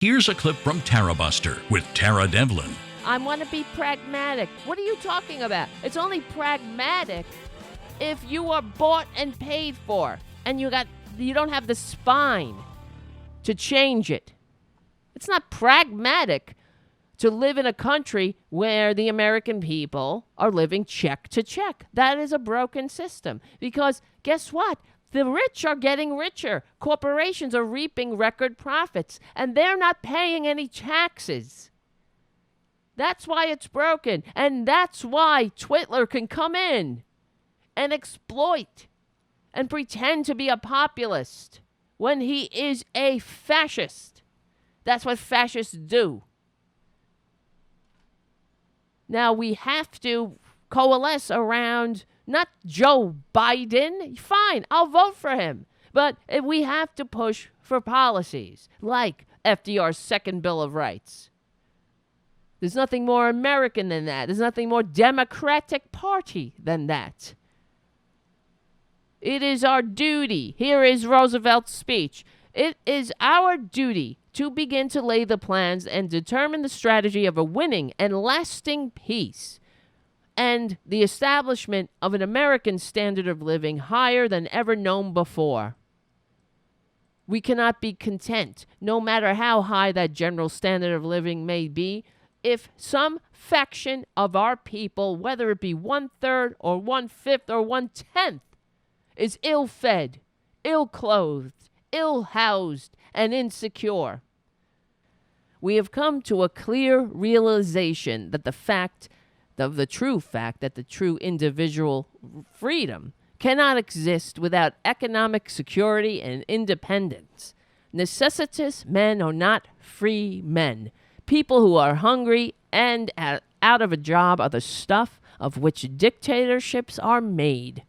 Here's a clip from Tarabuster with Tara Devlin. I want to be pragmatic. What are you talking about? It's only pragmatic if you are bought and paid for and you don't have the spine to change it. It's not pragmatic to live in a country where the American people are living check to check. That is a broken system because guess what? The rich are getting richer. Corporations are reaping record profits, and they're not paying any taxes. That's why it's broken, and that's why Twitler can come in and exploit and pretend to be a populist when he is a fascist. That's what fascists do. Now, we have to coalesce around not Joe Biden. Fine, I'll vote for him. But we have to push for policies like FDR's second Bill of Rights. There's nothing more American than that. There's nothing more Democratic Party than that. It is our duty. Here is Roosevelt's speech. It is our duty to begin to lay the plans and determine the strategy of a winning and lasting peace and the establishment of an American standard of living higher than ever known before. We cannot be content, no matter how high that general standard of living may be, if some faction of our people, whether it be 1/3 or 1/5 or 1/10, is ill-fed, ill-clothed, ill-housed, and insecure. We have come to a clear realization that the true fact that the true individual freedom cannot exist without economic security and independence. Necessitous men are not free men. People who are hungry and out of a job are the stuff of which dictatorships are made.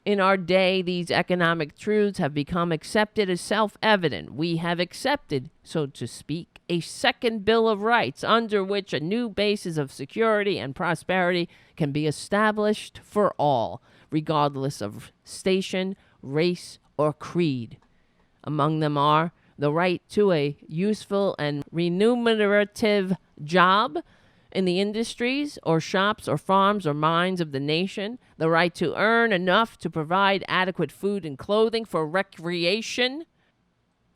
In our day, these economic truths have become accepted as self-evident. We have accepted, so to speak, a second Bill of Rights under which a new basis of security and prosperity can be established for all, regardless of station, race, or creed. Among them are the right to a useful and remunerative job in the industries or shops or farms or mines of the nation, the right to earn enough to provide adequate food and clothing for recreation,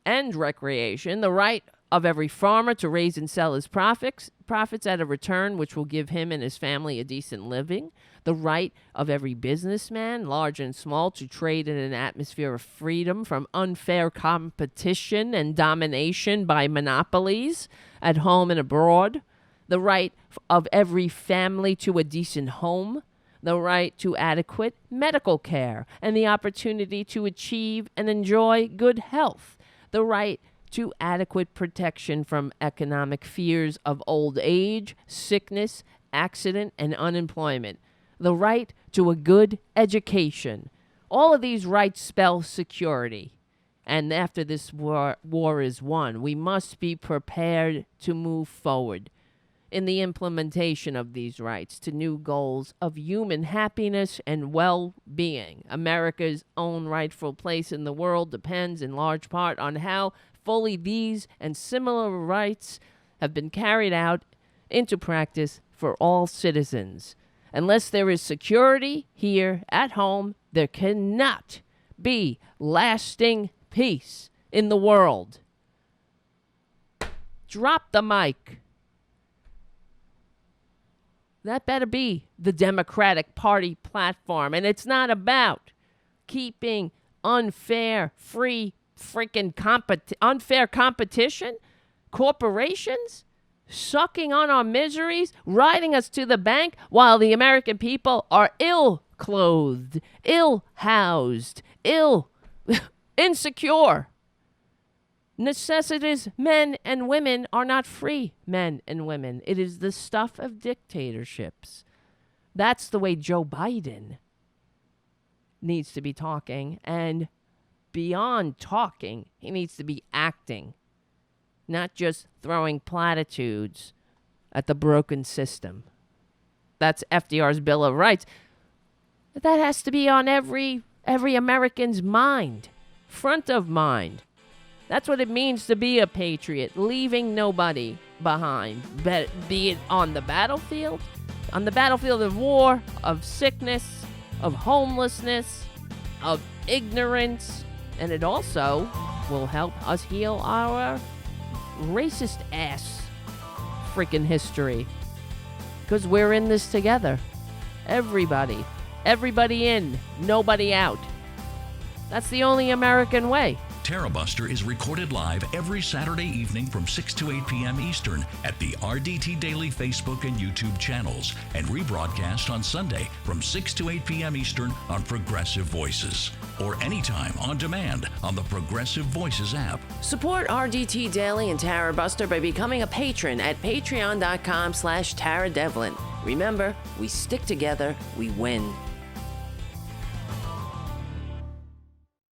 the right of every farmer to raise and sell his profits at a return which will give him and his family a decent living, the right of every businessman, large and small, to trade in an atmosphere of freedom from unfair competition and domination by monopolies at home and abroad, the right of every family to a decent home, the right to adequate medical care and the opportunity to achieve and enjoy good health, the right to adequate protection from economic fears of old age, sickness, accident, and unemployment, the right to a good education. All of these rights spell security. And after this war is won, we must be prepared to move forward in the implementation of these rights to new goals of human happiness and well-being. America's own rightful place in the world depends in large part on how fully these and similar rights have been carried out into practice for all citizens. Unless there is security here at home, there cannot be lasting peace in the world. Drop the mic. That better be the Democratic Party platform. And it's not about keeping unfair competition, corporations sucking on our miseries, riding us to the bank while the American people are ill-clothed, ill-housed, insecure. Necessitous men and women are not free men and women. It is the stuff of dictatorships. That's the way Joe Biden needs to be talking. And beyond talking, he needs to be acting, not just throwing platitudes at the broken system. That's FDR's Bill of Rights. That has to be on every American's mind, front of mind. That's what it means to be a patriot, leaving nobody behind, be it on the battlefield of war, of sickness, of homelessness, of ignorance, and it also will help us heal our racist ass freaking history. Because we're in this together. Everybody. Everybody in, nobody out. That's the only American way. Tarabuster is recorded live every Saturday evening from 6 to 8 p.m. Eastern at the RDT Daily Facebook and YouTube channels, and rebroadcast on Sunday from 6 to 8 p.m. Eastern on Progressive Voices, or anytime on demand on the Progressive Voices app. Support RDT Daily and Tarabuster by becoming a patron at patreon.com/TaraDevlin. Remember, we stick together, we win.